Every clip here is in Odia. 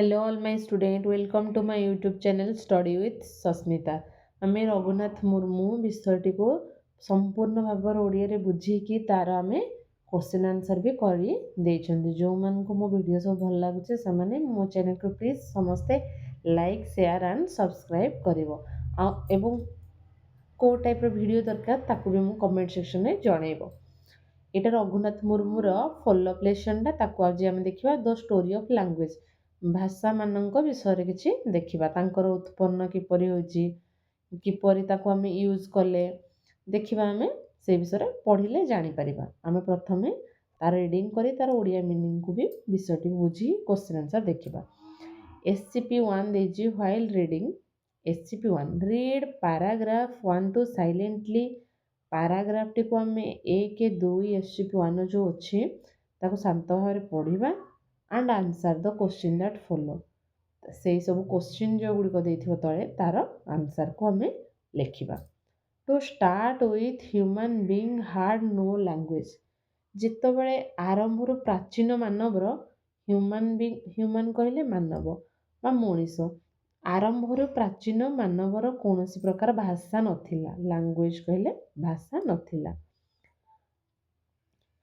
Hello all my student, welcome to my YouTube channel Study with Sasmita। ଆମେ ରଘୁନାଥ ମୁର୍ମୁ ବିଷୟଟିକୁ ସମ୍ପୂର୍ଣ୍ଣ ଭାବରେ ଓଡ଼ିଆରେ ବୁଝିକି ତାର ଆମେ କ୍ୱେଶ୍ଚିନ୍ ଆନ୍ସର ବି କରି ଦେଇଛନ୍ତି। ଯେଉଁମାନଙ୍କୁ ମୋ ଭିଡ଼ିଓ ସବୁ ଭଲ ଲାଗୁଛି ସେମାନେ ମୋ ଚ୍ୟାନେଲକୁ ପ୍ଲିଜ୍ ସମସ୍ତେ ଲାଇକ୍ ସେୟାର ଆଣ୍ଡ ସବସ୍କ୍ରାଇବ୍ କରିବ ଏବଂ କେଉଁ ଟାଇପ୍ର ଭିଡ଼ିଓ ଦରକାର ତାକୁ ବି ମୁଁ କମେଣ୍ଟ ସେକ୍ସନରେ ଜଣାଇବ। ଏଇଟା ରଘୁନାଥ ମୁର୍ମୁର ଫଲୋଅପ୍ ଲେସନ୍ଟା, ତାକୁ ଆଜି ଆମେ ଦେଖିବା ଦ ଷ୍ଟୋରି ଅଫ୍ ଲାଙ୍ଗୁଏଜ୍। ଭାଷାମାନଙ୍କ ବିଷୟରେ କିଛି ଦେଖିବା, ତାଙ୍କର ଉତ୍ପନ୍ନ କିପରି ହୋଇଛି, କିପରି ତାକୁ ଆମେ ୟୁଜ୍ କଲେ ଦେଖିବା। ଆମେ ସେ ବିଷୟରେ ପଢ଼ିଲେ ଜାଣିପାରିବା। ଆମେ ପ୍ରଥମେ ତାର ରିଡ଼ିଂ କରି ତାର ଓଡ଼ିଆ ମିନିଂକୁ ବି ବିଷୟଟିକୁ ବୁଝି କ୍ୱେଶ୍ଚିନ୍ ଆନ୍ସର ଦେଖିବା। SCP-1 ଦେଇଛି while reading. SCP-1 read paragraph 1 to silently. ପାରାଗ୍ରାଫଟିକୁ ଆମେ 1, 2 SCP-1 ଯେଉଁ ଅଛି ତାକୁ ଶାନ୍ତ ଭାବରେ ପଢ଼ିବା and answer the question that follow. ସେଇ ସବୁ କ୍ୱେଶ୍ଚିନ୍ ଯେଉଁଗୁଡ଼ିକ ଦେଇଥିବ ତଳେ ତାର ଆନ୍ସରକୁ ଆମେ ଲେଖିବା। To start with human being had no language. ଯେତେବେଳେ ଆରମ୍ଭରୁ ପ୍ରାଚୀନ ମାନବର, ହ୍ୟୁମାନ୍ କହିଲେ ମାନବ ବା ମଣିଷ, ଆରମ୍ଭରୁ ପ୍ରାଚୀନ ମାନବର କୌଣସି ପ୍ରକାର ଭାଷା ନଥିଲା। ଲାଙ୍ଗୁଏଜ୍ କହିଲେ ଭାଷା ନଥିଲା।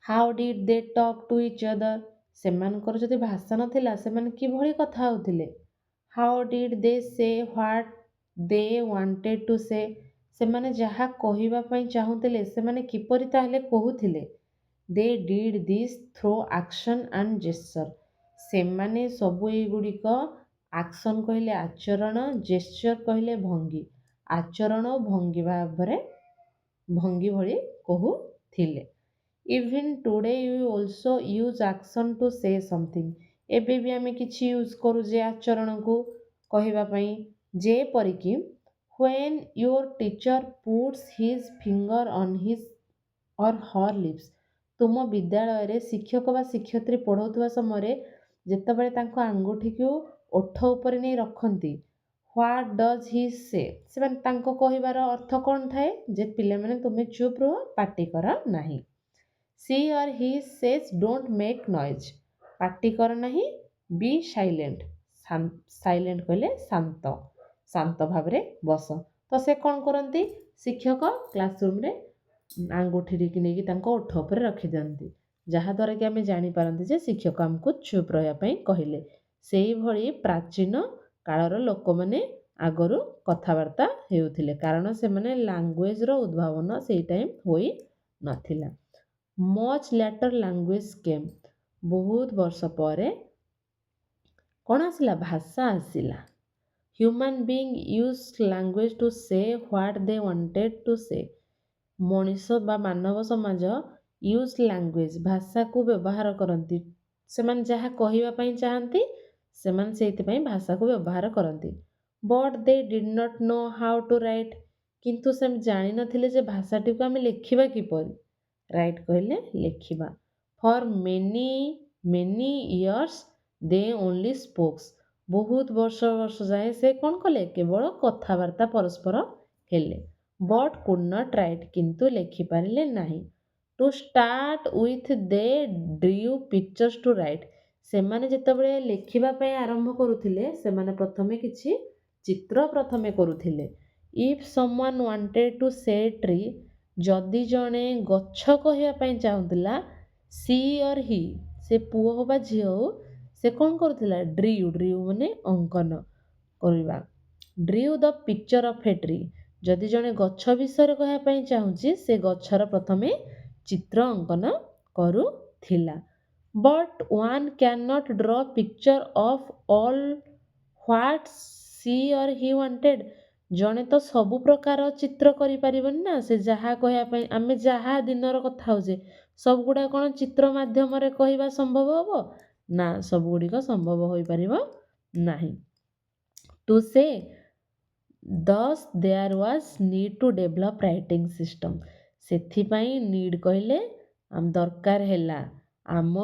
How did they talk to each other. ସେମାନଙ୍କର ଯଦି ଭାଷା ନଥିଲା ସେମାନେ କିଭଳି କଥା ହେଉଥିଲେ। ହାଉ ଡିଡ୍ ଦେ ସେ ହ୍ୱାଟ୍ ଦେ ୱାଣ୍ଟେଡ୍ ଟୁ ସେ। ସେମାନେ ଯାହା କହିବା ପାଇଁ ଚାହୁଁଥିଲେ ସେମାନେ କିପରି ତାହେଲେ କହୁଥିଲେ। They did this through action and gesture. ସେମାନେ ସବୁ ଏଗୁଡ଼ିକ, ଆକ୍ସନ୍ କହିଲେ ଆଚରଣ, ଜେସ୍ଚର୍ କହିଲେ ଭଙ୍ଗୀ, ଆଚରଣ ଓ ଭଙ୍ଗୀ ଭାବରେ ଭଙ୍ଗୀ ଭଳି କହୁଥିଲେ। Even today you also use action to say something. ଏବେ ବି ଆମେ କିଛି ୟୁଜ୍ କରୁଛେ ଆଚରଣକୁ କହିବା ପାଇଁ। ଯେପରିକି when your teacher puts his finger on his or her lips. ତୁମ ବିଦ୍ୟାଳୟରେ ଶିକ୍ଷକ ବା ଶିକ୍ଷୟିତ୍ରୀ ପଢ଼ାଉଥିବା ସମୟରେ ଯେତେବେଳେ ତାଙ୍କ ଆଙ୍ଗୁଠିକୁ ଓଠ ଉପରେ ନେଇ ରଖନ୍ତି, ହ୍ୱାଟ୍ ଡଜ୍ ହି ସେ। ସେମାନେ ତାଙ୍କ କହିବାର ଅର୍ଥ କ'ଣ ଥାଏ? ଯେ ପିଲାମାନେ ତୁମେ ଚୁପ୍ ରୁହ, ପାଟି କର ନାହିଁ। She or he says don't make noise. ପାଟି କର ନାହିଁ, ବି ସାଇଲେଣ୍ଟ। ସାଇଲେଣ୍ଟ କହିଲେ ଶାନ୍ତ, ଶାନ୍ତ ଭାବରେ ବସ। ତ ସେ କ'ଣ କରନ୍ତି? ଶିକ୍ଷକ କ୍ଲାସରୁମ୍ରେ ଆଙ୍ଗୁଠିକି ନେଇକି ତାଙ୍କ ଓଠ ଉପରେ ରଖିଦିଅନ୍ତି, ଯାହାଦ୍ୱାରା କି ଆମେ ଜାଣିପାରନ୍ତି ଯେ ଶିକ୍ଷକ ଆମକୁ ଚୁପ୍ ରହିବା ପାଇଁ କହିଲେ। ସେଇଭଳି ପ୍ରାଚୀନ କାଳର ଲୋକମାନେ ଆଗରୁ କଥାବାର୍ତ୍ତା ହେଉଥିଲେ, କାରଣ ସେମାନେ ଲାଙ୍ଗୁଏଜର ଉଦ୍ଭାବନ ସେଇ ଟାଇମ୍ ହୋଇନଥିଲା। ମଚ୍ ଲେଟର୍ ଲାଙ୍ଗୁଏଜ୍ କେମ୍। ବହୁତ ବର୍ଷ ପରେ କ'ଣ ଆସିଲା? ଭାଷା ଆସିଲା। Human being use language to say what they wanted to say. ମଣିଷ ବା ମାନବ ସମାଜ ୟୁଜ୍ ଲାଙ୍ଗୁଏଜ୍, ଭାଷାକୁ ବ୍ୟବହାର କରନ୍ତି। ସେମାନେ ଯାହା କହିବା ପାଇଁ ଚାହାନ୍ତି ସେମାନେ ସେଇଥିପାଇଁ ଭାଷାକୁ ବ୍ୟବହାର କରନ୍ତି। But they did not know how to write. କିନ୍ତୁ ସେ ଜାଣିନଥିଲେ ଯେ ଭାଷାଟିକୁ ଆମେ ଲେଖିବା କିପରି। ରାଇଟ୍ କହିଲେ ଲେଖିବା। For many years they only spokes. ବହୁତ ବର୍ଷ ଯାଏ ସେ କ'ଣ କଲେ? କେବଳ କଥାବାର୍ତ୍ତା ପରସ୍ପର ହେଲେ। ବଟ୍ କୁଡ୍ ନଟ୍ ରାଇଟ୍, କିନ୍ତୁ ଲେଖିପାରିଲେ ନାହିଁ। To start with they drew pictures to write. ସେମାନେ ଯେତେବେଳେ ଲେଖିବା ପାଇଁ ଆରମ୍ଭ କରୁଥିଲେ ସେମାନେ ପ୍ରଥମେ କିଛି ଚିତ୍ର ପ୍ରଥମେ କରୁଥିଲେ। ଇଫ୍ ସମୱାନ୍ ୱାଣ୍ଟେଡ୍ ଟୁ ସେ ଟ୍ରି। ଯଦି ଜଣେ ଗଛ କହିବା ପାଇଁ ଚାହୁଁଥିଲା, ସି ଅର୍ ହି, ସେ ପୁଅ ହଉ ବା ଝିଅ ହଉ, ସେ କ'ଣ କରୁଥିଲା? ଡ୍ରିଉ ମାନେ ଅଙ୍କନ କରିବା। Drew the picture of a tree. ଯଦି ଜଣେ ଗଛ ବିଷୟରେ କହିବା ପାଇଁ ଚାହୁଁଛି ସେ ଗଛର ପ୍ରଥମେ ଚିତ୍ର ଅଙ୍କନ କରୁଥିଲା। But one can not draw picture of all what she or he wanted. ଜଣେ ତ ସବୁ ପ୍ରକାର ଚିତ୍ର କରିପାରିବନି ନା। ସେ ଯାହା କହିବା ପାଇଁ, ଆମେ ଯାହା ଦିନର କଥା ହେଉଛେ ସବୁଗୁଡ଼ା କ'ଣ ଚିତ୍ର ମାଧ୍ୟମରେ କହିବା ସମ୍ଭବ ହେବ? ନା, ସବୁଗୁଡ଼ିକ ସମ୍ଭବ ହୋଇପାରିବ ନାହିଁ। To say thus there was need to develop writing system. ସେଥିପାଇଁ ନିଡ୍ କହିଲେ ଦରକାର ହେଲା ଆମ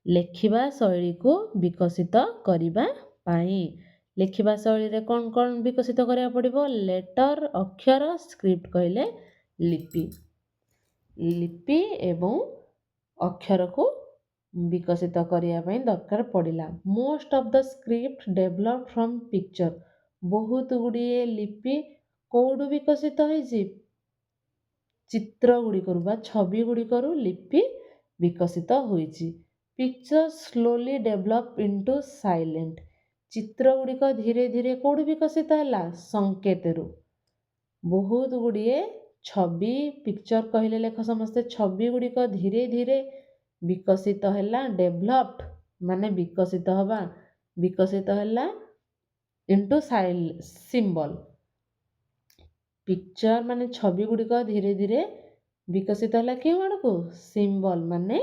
ଲେଖିବା ଶୈଳୀକୁ ବିକଶିତ କରିବା ପାଇଁ। ଲେଖିବା ଶୈଳୀରେ କ'ଣ କ'ଣ ବିକଶିତ କରିବାକୁ ପଡ଼ିବ? ଲେଟର୍ ଅକ୍ଷର, ସ୍କ୍ରିପ୍ଟ କହିଲେ ଲିପି, ଲିପି ଏବଂ ଅକ୍ଷରକୁ ବିକଶିତ କରିବା ପାଇଁ ଦରକାର ପଡ଼ିଲା। Most of the script develop from picture. ବହୁତ ଗୁଡ଼ିଏ ଲିପି କେଉଁଠୁ ବିକଶିତ ହୋଇଛି? ଚିତ୍ର ଗୁଡ଼ିକରୁ ବା ଛବି ଗୁଡ଼ିକରୁ ଲିପି ବିକଶିତ ହୋଇଛି। Picture slowly develop into silent. ଚିତ୍ର ଗୁଡ଼ିକ ଧୀରେ ଧୀରେ କେଉଁଠୁ ବିକଶିତ ହେଲା? ସଂକେତରୁ। ବହୁତ ଗୁଡ଼ିଏ ଛବି, ପିକ୍ଚର କହିଲେ ଲେଖ ସମସ୍ତେ, ଛବି ଗୁଡ଼ିକ ଧୀରେ ଧୀରେ ବିକଶିତ ହେଲା। ଡେଭଲପ୍ଡ ମାନେ ବିକଶିତ ହେବା, ବିକଶିତ ହେଲା ଇଣ୍ଟୁ ସିମ୍ବଲ। ପିକ୍ଚର ମାନେ ଛବି ଗୁଡ଼ିକ ଧୀରେ ଧୀରେ ବିକଶିତ ହେଲା କେଉଁ ଆଡ଼କୁ? ସିମ୍ବଲ ମାନେ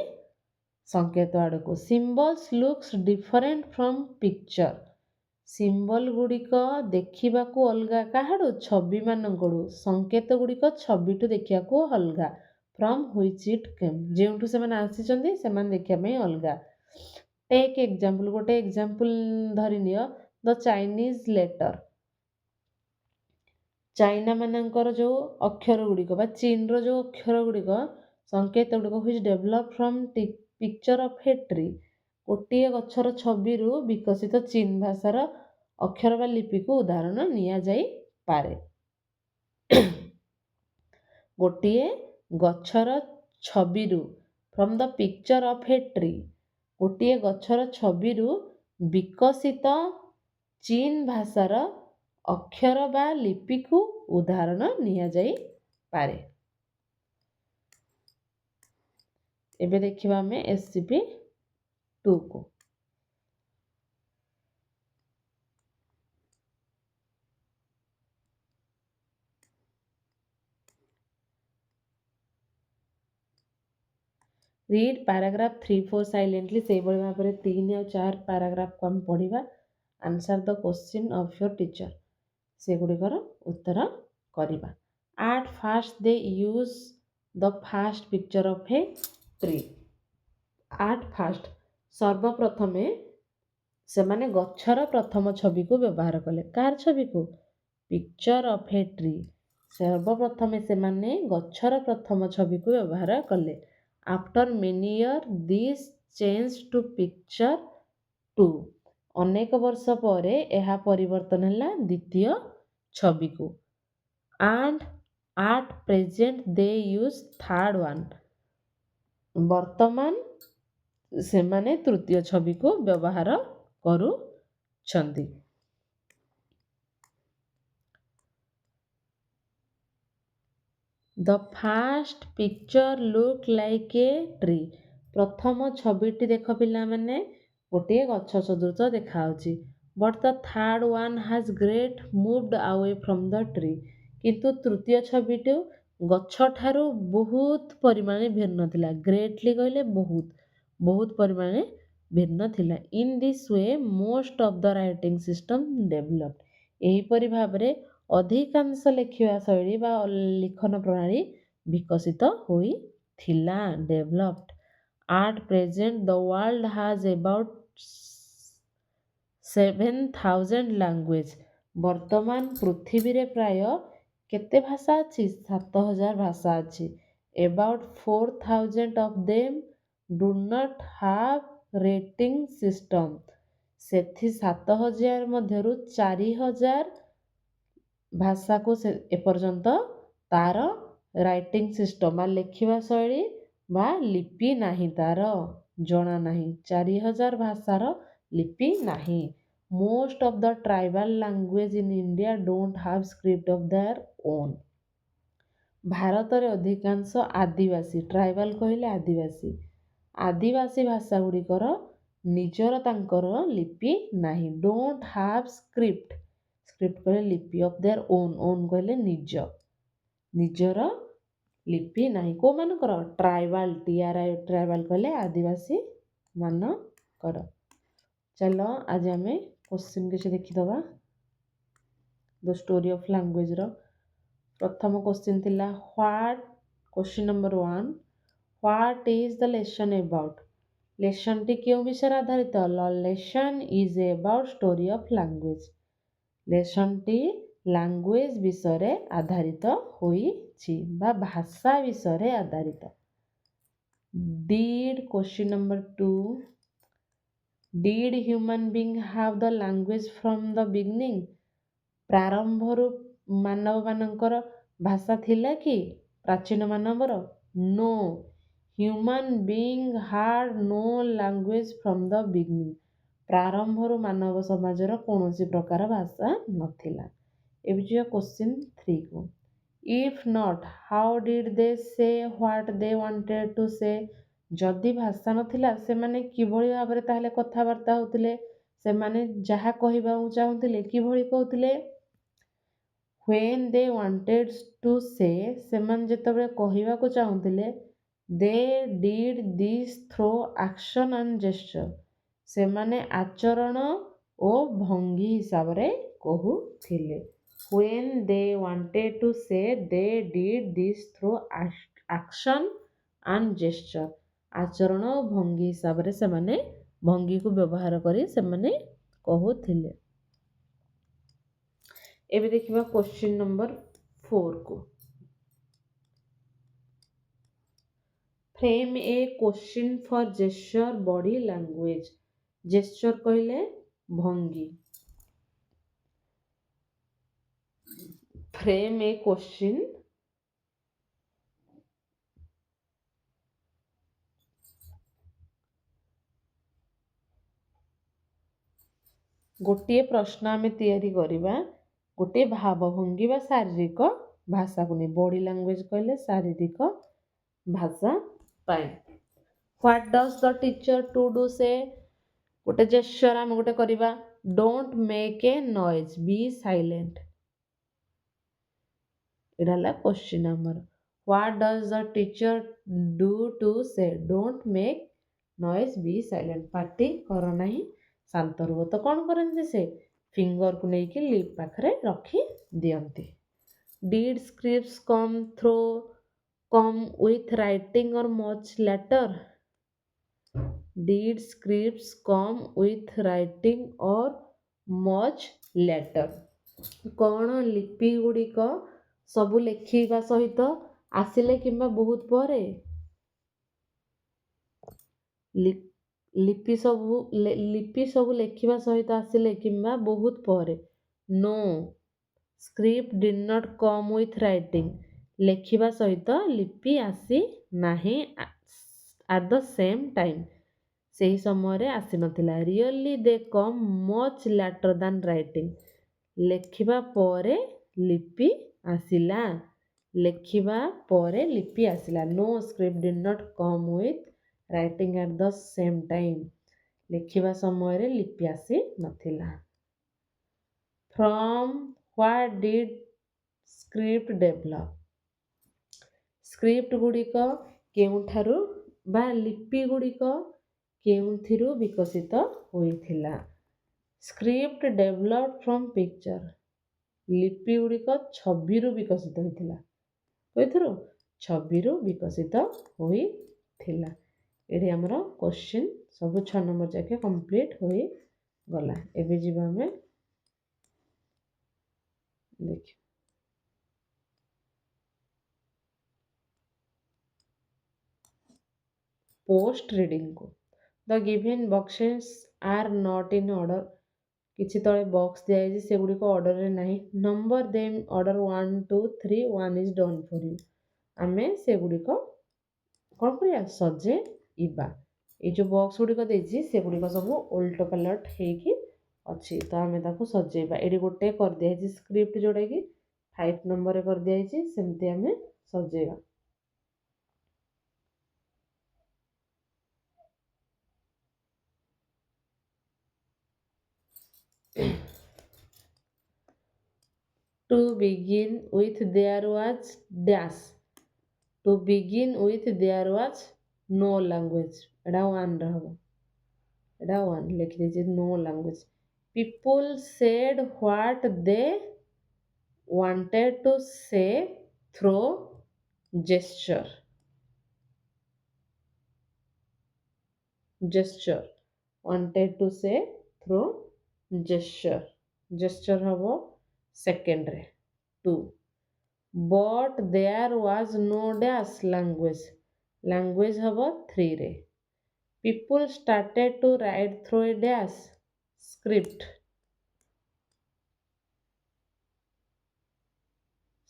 ସଂକେତ ଆଡ଼କୁ। Symbols looks different from picture. Symbol ଗୁଡ଼ିକ ଦେଖିବାକୁ ଅଲଗା କାହାଡ଼ୁ? ଛବି ମାନଙ୍କଠୁ। ସଂକେତ ଗୁଡ଼ିକ ଛବିଠୁ ଦେଖିବାକୁ ଅଲଗା। ଫ୍ରମ୍ ହୁଇଚ୍ ଇଟ୍ କେମ୍, ଯେଉଁଠୁ ସେମାନେ ଆସିଛନ୍ତି ସେମାନେ ଦେଖିବା ପାଇଁ ଅଲଗା। ଟେକ୍ ଏକ୍ଜାମ୍ପଲ, ଗୋଟେ ଏକ୍ଜାମ୍ପଲ ଧରିନିଅ, ଦ ଚାଇନିଜ୍ ଲେଟର। ଚାଇନା ମାନଙ୍କର ଯେଉଁ ଅକ୍ଷର ଗୁଡ଼ିକ ବା ଚୀନର ଯେଉଁ ଅକ୍ଷର ଗୁଡ଼ିକ, ସଂକେତ ଗୁଡ଼ିକ which develop from picture of a tree. ଗୋଟିଏ ଗଛର ଛବିରୁ ବିକଶିତ ଚୀନ ଭାଷାର ଅକ୍ଷର ବା ଲିପିକୁ ଉଦାହରଣ ନିଆଯାଇପାରେ। ଗୋଟିଏ ଗଛର ଛବିରୁ, from the picture of a tree, ଗୋଟିଏ ଗଛର ଛବିରୁ ବିକଶିତ ଚୀନ ଭାଷାର ଅକ୍ଷର ବା ଲିପିକୁ ଉଦାହରଣ ନିଆଯାଇପାରେ। ଏବେ ଦେଖିବା ଆମେ SCP-2କୁ। Read paragraph 3-4 silently. ସେଇଭଳି ଭାବରେ 3 ଆଉ 4 ପାରାଗ୍ରାଫକୁ ଆମେ ପଢ଼ିବା। Answer the question of your teacher. ସେଗୁଡ଼ିକର ଉତ୍ତର କରିବା। At first they use the first picture of a tree. At first, ସର୍ବପ୍ରଥମେ ସେମାନେ ଗଛର ପ୍ରଥମ ଛବିକୁ ବ୍ୟବହାର କଲେ। କାହାର ଛବିକୁ? Picture of a tree. ସର୍ବପ୍ରଥମେ ସେମାନେ ଗଛର ପ୍ରଥମ ଛବିକୁ ବ୍ୟବହାର କଲେ। After many year this change to picture 2। ଅନେକ ବର୍ଷ ପରେ ଏହା ପରିବର୍ତ୍ତନ ହେଲା ଦ୍ୱିତୀୟ ଛବିକୁ। And at present they use third one. ବର୍ତ୍ତମାନ ସେମାନେ ତୃତୀୟ ଛବିକୁ ବ୍ୟବହାର କରୁଛନ୍ତି। The first picture look like a tree. ପ୍ରଥମ ଛବିଟି ଦେଖ ପିଲାମାନେ ଗୋଟିଏ ଗଛ ସଦୃଶ ଦେଖାଯାଉଛି। But the third one has great moved away from the tree. କିନ୍ତୁ ତୃତୀୟ ଛବିଟି ଗଛଠାରୁ ବହୁତ ପରିମାଣରେ ଭିନ୍ନ ଥିଲା। ଗ୍ରେଟଲି କହିଲେ ବହୁତ, ବହୁତ ପରିମାଣରେ ଭିନ୍ନ ଥିଲା। In this we most of the writing system developed. ଏହିପରି ଭାବରେ ଅଧିକାଂଶ ଲେଖିବା ଶୈଳୀ ବା ଲିଖନ ପ୍ରଣାଳୀ ବିକଶିତ ହୋଇଥିଲା। Developed. At present the world has about 7,000 language. ବର୍ତ୍ତମାନ ପୃଥିବୀରେ ପ୍ରାୟ କେତେ ଭାଷା ଅଛି? 7,000 ଭାଷା ଅଛି। About 4,000 of them do not have writing system. ସେଥି 7,000 ମଧ୍ୟରୁ 4,000 ଭାଷାକୁ ଏପର୍ଯ୍ୟନ୍ତ ତାର ରାଇଟିଂ ସିଷ୍ଟମ ବା ଲେଖିବା ଶୈଳୀ ବା ଲିପି ନାହିଁ, ତାର ଜଣା ନାହିଁ। 4,000 ଭାଷାର ଲିପି ନାହିଁ। Most of the tribal language in India don't have script of their own. ଭାରତରେ ଅଧିକାଂଶ ଆଦିବାସୀ, ଟ୍ରାଇବାଲ କହିଲେ ଆଦିବାସୀ, ଆଦିବାସୀ ଭାଷା ଗୁଡ଼ିକର ନିଜର ତାଙ୍କର ଲିପି ନାହିଁ। ଡୋଣ୍ଟ ହାଭ୍ ସ୍କ୍ରିପ୍ଟ, ସ୍କ୍ରିପ୍ଟ କହିଲେ ଲିପି, ଅଫ୍ ଦେୟାର ଓନ୍, ଓନ୍ କହିଲେ ନିଜ, ନିଜର ଲିପି ନାହିଁ। କୋଉମାନଙ୍କର? ଟ୍ରାଇବାଲ, ଟ୍ରାଇବାଲ କହିଲେ ଆଦିବାସୀ ମାନଙ୍କର। ଚାଲ ଆଜି ଆମେ କ୍ୱେଶ୍ଚିନ୍ କିଛି ଦେଖିଦେବା। ଦ ଷ୍ଟୋରି ଅଫ୍ ଲାଙ୍ଗୁଏଜର ପ୍ରଥମ କ୍ୱେଶ୍ଚିନ୍ ଥିଲା what, question number 1, what is the lesson about. ଲେସନ୍ଟି କେଉଁ ବିଷୟରେ ଆଧାରିତ? Lesson is about story of language. ଲେସନ୍ଟି ଲାଙ୍ଗୁଏଜ ବିଷୟରେ ଆଧାରିତ ହୋଇଛି ବା ଭାଷା ବିଷୟରେ ଆଧାରିତ। Question number 2. Did human being have the language from the beginning? ପ୍ରାରମ୍ଭରୁ ମାନବମାନଙ୍କର ଭାଷା ଥିଲା କି? ପ୍ରାଚୀନ ମାନବର? No. Human being had no language from the beginning. ପ୍ରାରମ୍ଭରୁ ମାନବ ସମାଜର କୌଣସି ପ୍ରକାର ଭାଷା ନଥିଲା। ଏବେ ଯିବା question 3 କୁ। If not, how did they say what they wanted to say? ଯଦି ଭାଷା ନଥିଲା ସେମାନେ କିଭଳି ଭାବରେ ତାହେଲେ କଥାବାର୍ତ୍ତା ହେଉଥିଲେ? ସେମାନେ ଯାହା କହିବାକୁ ଚାହୁଁଥିଲେ କିଭଳି କହୁଥିଲେ? When they wanted to say, ସେମାନେ ଯେତେବେଳେ କହିବାକୁ ଚାହୁଁଥିଲେ, they did this through action and gesture. ସେମାନେ ଆଚରଣ ଓ ଭଙ୍ଗୀ ହିସାବରେ କହୁଥିଲେ। When they wanted to say, they did this through action and gesture. ଆଚରଣ ଓ ଭଙ୍ଗୀ ହିସାବରେ ସେମାନେ ଭଙ୍ଗୀକୁ ବ୍ୟବହାର କରି ସେମାନେ କହୁଥିଲେ। ଏବେ ଦେଖିବା question number 4 କୁ। Frame a question for gesture body language. gesture କହିଲେ ଭଙ୍ଗୀ। Frame a question ଗୋଟିଏ ପ୍ରଶ୍ନ ଆମେ ତିଆରି କରିବା ଗୋଟିଏ ଭାବଭଙ୍ଗୀ ବା ଶାରୀରିକ ଭାଷାକୁ ନେଇ। ବଡି ଲାଙ୍ଗୁଏଜ କହିଲେ ଶାରୀରିକ ଭାଷା ପାଇଁ। What does the teacher to do say? ଗୋଟେ ଜେସ୍ଚର ଆମେ ଗୋଟେ କରିବା, don't make a noise, be silent। ଏଇଟା ହେଲା କ୍ୱେଶ୍ଚିନ୍ ଆମର। What does the teacher do to say? Don't make noise, be silent। ପାଟି କର ନାହିଁ, ଶାନ୍ତ ରୁହ। ତ କ'ଣ କରନ୍ତି ସେ? ଫିଙ୍ଗରକୁ ନେଇକି ଲିପ୍ ପାଖରେ ରଖି ଦିଅନ୍ତି। Did scripts come with writing or much later? Did scripts come with writing or much later? କ'ଣ ଲିପି ଗୁଡ଼ିକ ସବୁ ଲେଖିବା ସହିତ ଆସିଲେ କିମ୍ବା ବହୁତ ପରେ? ଲିପି ସବୁ ଲେଖିବା ସହିତ ଆସିଲେ କିମ୍ବା ବହୁତ ପରେ? No. Script did not come with writing. ଲେଖିବା ସହିତ ଲିପି ଆସି ନାହିଁ at the same time. ସେହି ସମୟରେ ଆସିନଥିଲା। Really they come much later than writing. ଲେଖିବା ପରେ ଲିପି ଆସିଲା। ଲେଖିବା ପରେ ଲିପି ଆସିଲା। No script did not come with writing at the same time. ଲେଖିବା ସମୟରେ ଲିପି ଆସି ନଥିଲା। From what did script develop? Script ଗୁଡ଼ିକ କେଉଁଠାରୁ ବା ଲିପି ଗୁଡ଼ିକ କେଉଁଥିରୁ ବିକଶିତ ହୋଇଥିଲା? Script developed from picture. ଲିପି ଗୁଡ଼ିକ ଛବିରୁ ବିକଶିତ ହୋଇଥିଲା। କୋଉଥିରୁ? ଛବିରୁ ବିକଶିତ ହୋଇଥିଲା। ଏଠି ଆମର କ୍ୱେଶ୍ଚିନ୍ ସବୁ 6 ନମ୍ବର ଯାକେ କମ୍ପ୍ଲିଟ୍ ହୋଇଗଲା। ଏବେ ଯିବା ଆମେ ଦେଖିବା ପୋଷ୍ଟ ରିଡିଂକୁ। The given boxes are not in order. କିଛି ତଳେ ବକ୍ସ ଦିଆଯାଇଛି, ସେଗୁଡ଼ିକ ଅର୍ଡରରେ ନାହିଁ। Number them order 1 2 3 1 is done for you. ଆମେ ସେଗୁଡ଼ିକ କ'ଣ କରିବା? ସଜେଇବା। ଏଇ ଯେଉଁ ବକ୍ସ ଗୁଡ଼ିକ ଦେଇଛି ସେଗୁଡ଼ିକ ସବୁ ଓଲଟ ପାଲଟ ହେଇକି ଅଛି, ତ ଆମେ ତାକୁ ସଜେଇବା। ଏଠି ଗୋଟେ କରିଦିଆଯାଇଛି ସ୍କ୍ରିପ୍ଟ ଯେଉଁଟାକି 5 ନମ୍ବରରେ କରିଦିଆଯାଇଛି, ସେମିତି ଆମେ ସଜେଇବା। To begin with there was dash. To begin with there was no language. ଏଟା 1 ରେ ହବ। ଏଟା 1 ଲେଖିଦେଇଛି, no language. People said what they wanted to say through gesture. Gesture. Wanted to say through gesture. Gesture ହବ second ରେ 2. But there was no dash language. Language ହେବ 3ରେ। People started to write through a dash script.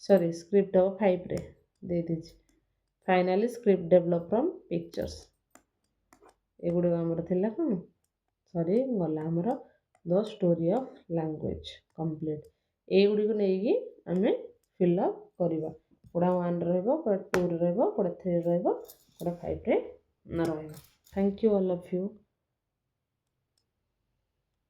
Sorry script ହେବ 5ରେ ଦେଇଦେଇଛି। Finally script develop from pictures. ଏଗୁଡିକ ଆମର ଥିଲା କ'ଣ? ଗଲା ଆମର the story of language complete. ଏଇଗୁଡ଼ିକୁ ନେଇକି ଆମେ ଫିଲ୍ଅପ୍ କରିବା। କୋଉଟା 1ରେ ରହିବ, କୋଉଟା 2ରେ ରହିବ, କୋଉଟା 3ରେ ରହିବ, କୋଉଟା 5ରେ ରହିବ। Thank you all of you.